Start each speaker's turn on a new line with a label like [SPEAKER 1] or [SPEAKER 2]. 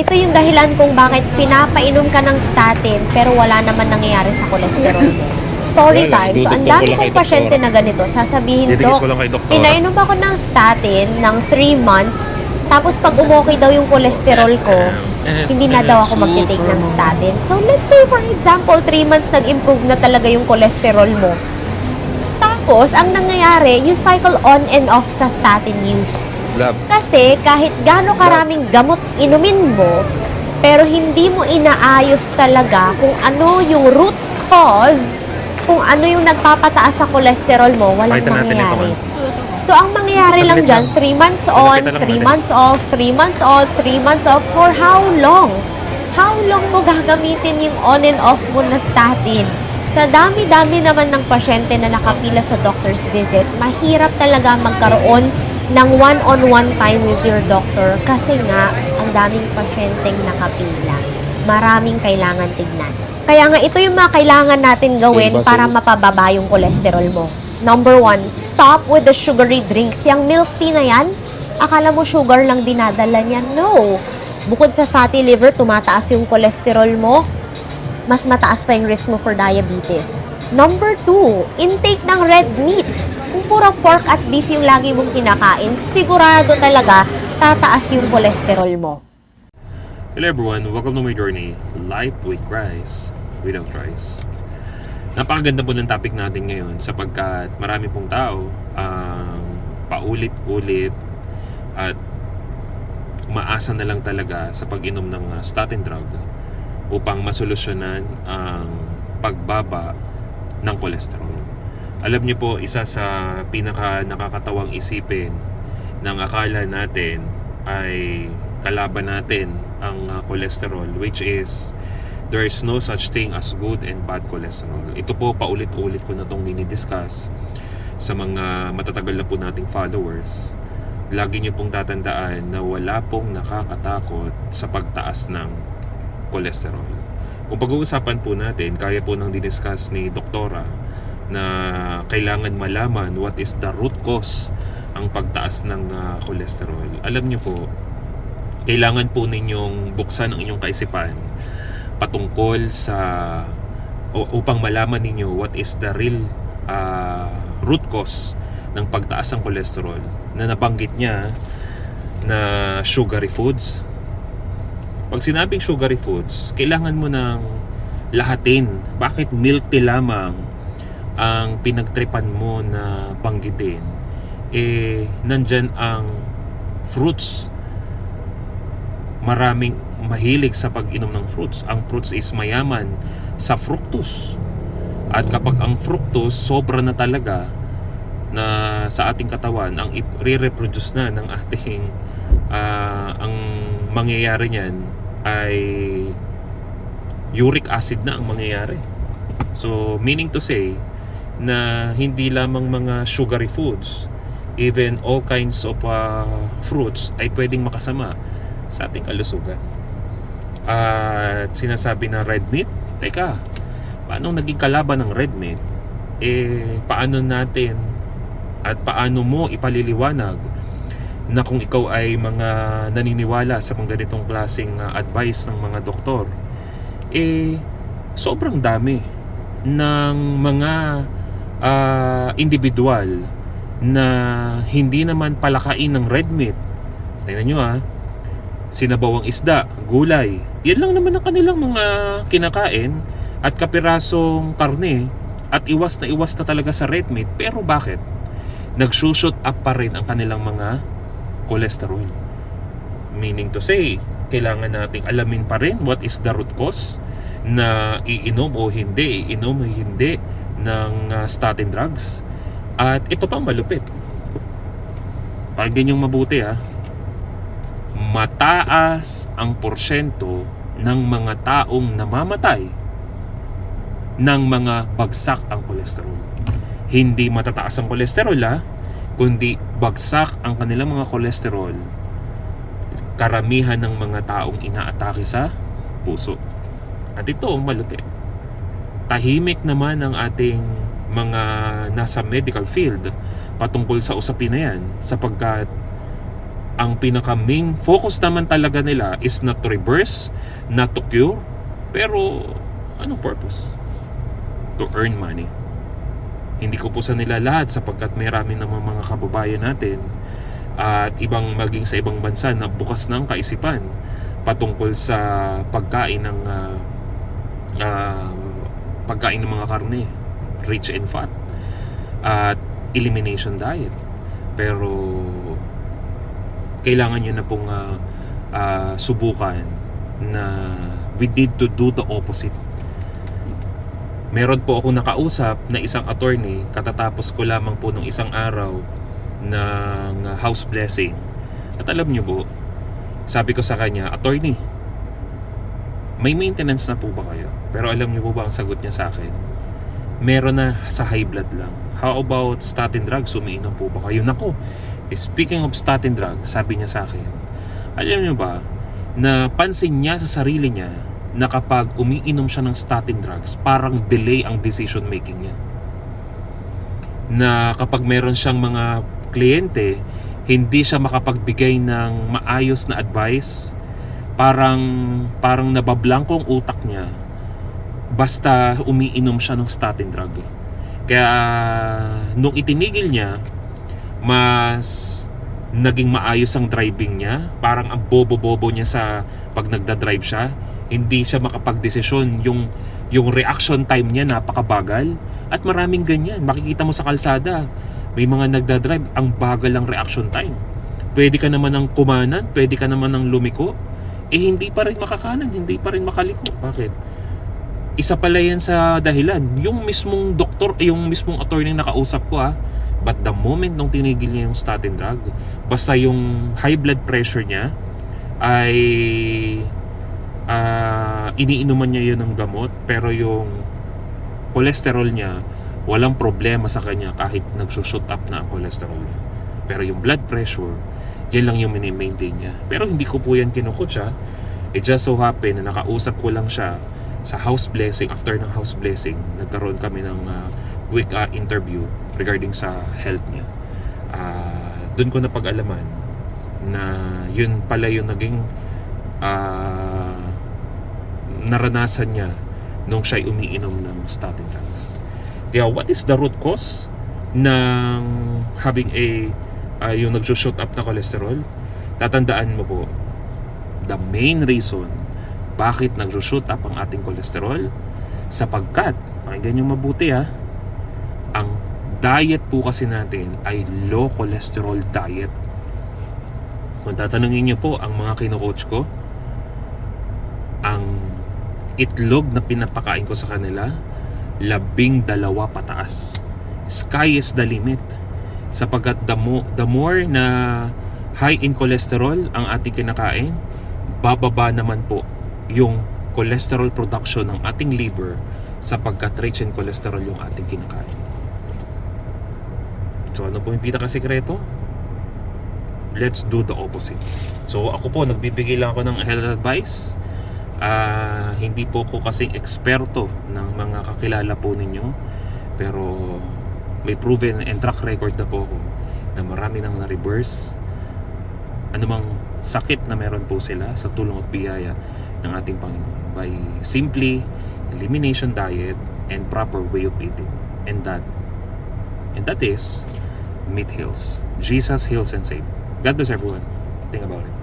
[SPEAKER 1] Ito yung dahilan kung bakit pinapainom ka ng statin pero wala naman nangyayari sa cholesterol mo. Story
[SPEAKER 2] Wala lang,
[SPEAKER 1] time. So, ang
[SPEAKER 2] idudugtong
[SPEAKER 1] dami
[SPEAKER 2] ko lang kay
[SPEAKER 1] kong pasyente
[SPEAKER 2] doktora.
[SPEAKER 1] na ganito. Sasabihin,
[SPEAKER 2] Didikit
[SPEAKER 1] Dok,
[SPEAKER 2] ko lang kay doktora.
[SPEAKER 1] pinainom ako ng statin ng 3 months. Tapos pag umokay daw yung cholesterol ko, hindi na daw ako magte-take ng statin. So, let's say for example, 3 months nag-improve na talaga yung cholesterol mo. Tapos, ang nangyayari, you cycle on and off sa statin use.
[SPEAKER 2] Love.
[SPEAKER 1] Kasi kahit gaano karaming gamot inumin mo, pero hindi mo inaayos talaga kung ano yung root cause, kung ano yung nagpapataas sa cholesterol mo, walang
[SPEAKER 2] Pakita natin ito,
[SPEAKER 1] mangyayari.
[SPEAKER 2] man.
[SPEAKER 1] So, ang mangyayari lang
[SPEAKER 2] Saglit
[SPEAKER 1] dyan,
[SPEAKER 2] lang.
[SPEAKER 1] 3 months on,
[SPEAKER 2] Pakita lang
[SPEAKER 1] 3
[SPEAKER 2] natin.
[SPEAKER 1] months off, 3 months on, 3 months off, for how long? How long mo gagamitin yung on and off mo na statin? Sa dami-dami naman ng pasyente na nakapila sa doctor's visit, mahirap talaga magkaroon ng one-on-one time with your doctor kasi nga, ang daming pasyenteng nakapila. Maraming kailangan tignan. Kaya nga, ito yung mga kailangan natin gawin
[SPEAKER 2] Silva,
[SPEAKER 1] para
[SPEAKER 2] silva.
[SPEAKER 1] mapababa yung cholesterol mo. Number 1, stop with the sugary drinks. Yung milk tea na yan, akala mo sugar lang dinadala niya? No. Bukod sa fatty liver, tumataas yung cholesterol mo, mas mataas pa yung risk mo for diabetes. Number 2, intake ng red meat. Kung puro pork at beef yung lagi mong kinakain, sigurado talaga tataas yung cholesterol mo.
[SPEAKER 2] Hello everyone, welcome to my journey, Life with Rice, without rice. Napakaganda po ng topic natin ngayon sapagkat marami pong tao paulit-ulit at umaasa na lang talaga sa pag-inom ng statin drug upang masolusyonan ang pagbaba ng cholesterol. Alam niyo po, isa sa pinaka nakakatawang isipin ng akala natin ay kalaban natin ang cholesterol, which is there is no such thing as good and bad cholesterol. Ito po paulit-ulit ko na itong dinidiscuss sa mga matatagal na po nating followers. Lagi niyo pong tatandaan na wala pong nakakatakot sa pagtaas ng cholesterol. Kung pag-uusapan po natin, kaya po nang diniscuss ni doktora na kailangan malaman what is the root cause ang pagtaas ng cholesterol. Alam niyo po, kailangan po ninyong buksan ang inyong kaisipan patungkol sa upang malaman ninyo what is the real root cause ng pagtaas ng cholesterol na nabanggit niya na sugary foods. Pag sinabing sugary foods, kailangan mo ng lahatin. Bakit milk tea lamang ang pinagtripan mo na banggitin? Nandyan ang fruits. Maraming mahilig sa pag-inom ng fruits. Ang fruits is mayaman sa fructose. At kapag ang fructose sobra na talaga na sa ating katawan, ang i-reproduce na ng ating ang mangyayari niyan ay uric acid na ang mangyayari. So meaning to say na hindi lamang mga sugary foods, even all kinds of fruits ay pwedeng makasama sa ating kalusugan. At sinasabi na red meat, teka, paano naging kalaban ng red meat? Paano natin at paano mo ipaliliwanag na kung ikaw ay mga naniniwala sa mga ganitong klaseng advice ng mga doktor, sobrang dami ng mga individual na hindi naman palakain ng red meat. Tingnan nyo sinabawang isda, gulay, yan lang naman ang kanilang mga kinakain at kapirasong karne at iwas na talaga sa red meat. Pero bakit? Nagsushoot up pa rin ang kanilang mga cholesterol. Meaning to say, kailangan nating alamin pa rin what is the root cause na iinom o hindi ng statin drugs. At ito pang malupit. Pakinggan yung mabuti mataas ang porsyento ng mga taong namamatay ng mga bagsak ang kolesterol. Hindi matataas ang kolesterol kundi bagsak ang kanilang mga kolesterol. Karamihan ng mga taong inaatake sa puso. At ito ang malupit. Tahimik naman ang ating mga nasa medical field patungkol sa usapin na yan sapagkat Ang pinaka main focus naman talaga nila is not to reverse, not to cure, pero anong purpose? To earn money. Hindi ko po sa nila lahat sapagkat may rami ng mga kababayan natin at ibang maging sa ibang bansa na bukas ng kaisipan patungkol sa pagkain ng mga karne, rich in fat, at elimination diet. Pero kailangan nyo na pong subukan na we need to do the opposite. Meron po ako nakausap na isang attorney, katatapos ko lamang po nung isang araw ng house blessing. At alam nyo po, sabi ko sa kanya, attorney, may maintenance na po ba kayo? Pero alam nyo po ba ang sagot niya sa akin? Meron na sa high blood lang. How about statin drugs? Umiinom po ba kayo? Nako, speaking of statin drugs, sabi niya sa akin, alam niyo ba na pansin niya sa sarili niya na kapag umiinom siya ng statin drugs, parang delay ang decision making niya. Na kapag meron siyang mga kliyente, hindi siya makapagbigay ng maayos na advice, parang nabablangko ang utak niya basta umiinom siya ng statin drug. Kaya nung itinigil niya, mas naging maayos ang driving niya. Parang ang bobo-bobo niya sa pag nagda-drive siya. Hindi siya makapagdesisyon. Yung reaction time niya napakabagal. At maraming ganyan. Makikita mo sa kalsada, may mga nagda-drive, ang bagal ang reaction time. Pwede ka naman ng kumanan, pwede ka naman ng lumiko, hindi pa rin makakanan, hindi pa rin makaliko. Bakit? Isa pala yan sa dahilan. Yung mismong doktor, yung mismong attorney na nakausap ko but the moment nung tinigil niya yung statin drug, basta yung high blood pressure niya ay iniinuman niya yun ng gamot, pero yung cholesterol niya walang problema sa kanya kahit nagsushoot up na ang cholesterol niya. Pero yung blood pressure, yan lang yung mini-maintain niya. Pero hindi ko po yan kinukutsa. It just so happen na nakausap ko lang siya sa house blessing. After ng house blessing, nagkaroon kami ng quick interview regarding sa health niya. Doon ko napag-alaman na yun pala yung naging naranasan niya nung siya'y umiinom ng statin drugs. Kaya what is the root cause ng having yung nagsushoot up na cholesterol? Tatandaan mo po, the main reason bakit nagsushoot up ang ating cholesterol, sapagkat, pakinggan nyo mabuti ang diet po kasi natin ay low cholesterol diet. Kung tatanungin nyo po ang mga kino-coach ko, ang itlog na pinapakain ko sa kanila, 12 pataas. Sky is the limit. Sapagkat the more na high in cholesterol ang ating kinakain, bababa naman po yung cholesterol production ng ating liver sapagkat rich in cholesterol yung ating kinakain. So ano po yung pinaka-sekreto? Let's do the opposite. So ako po, nagbibigay lang ako ng health advice. Hindi po ko kasing eksperto ng mga kakilala po ninyo, pero may proven and track record na po ako na marami nang na-reverse anumang sakit na meron po sila sa tulong at biyaya ng ating Panginoon by simply elimination diet and proper way of eating. And that is meat heals. Jesus heals and saves. God bless everyone. Think about it.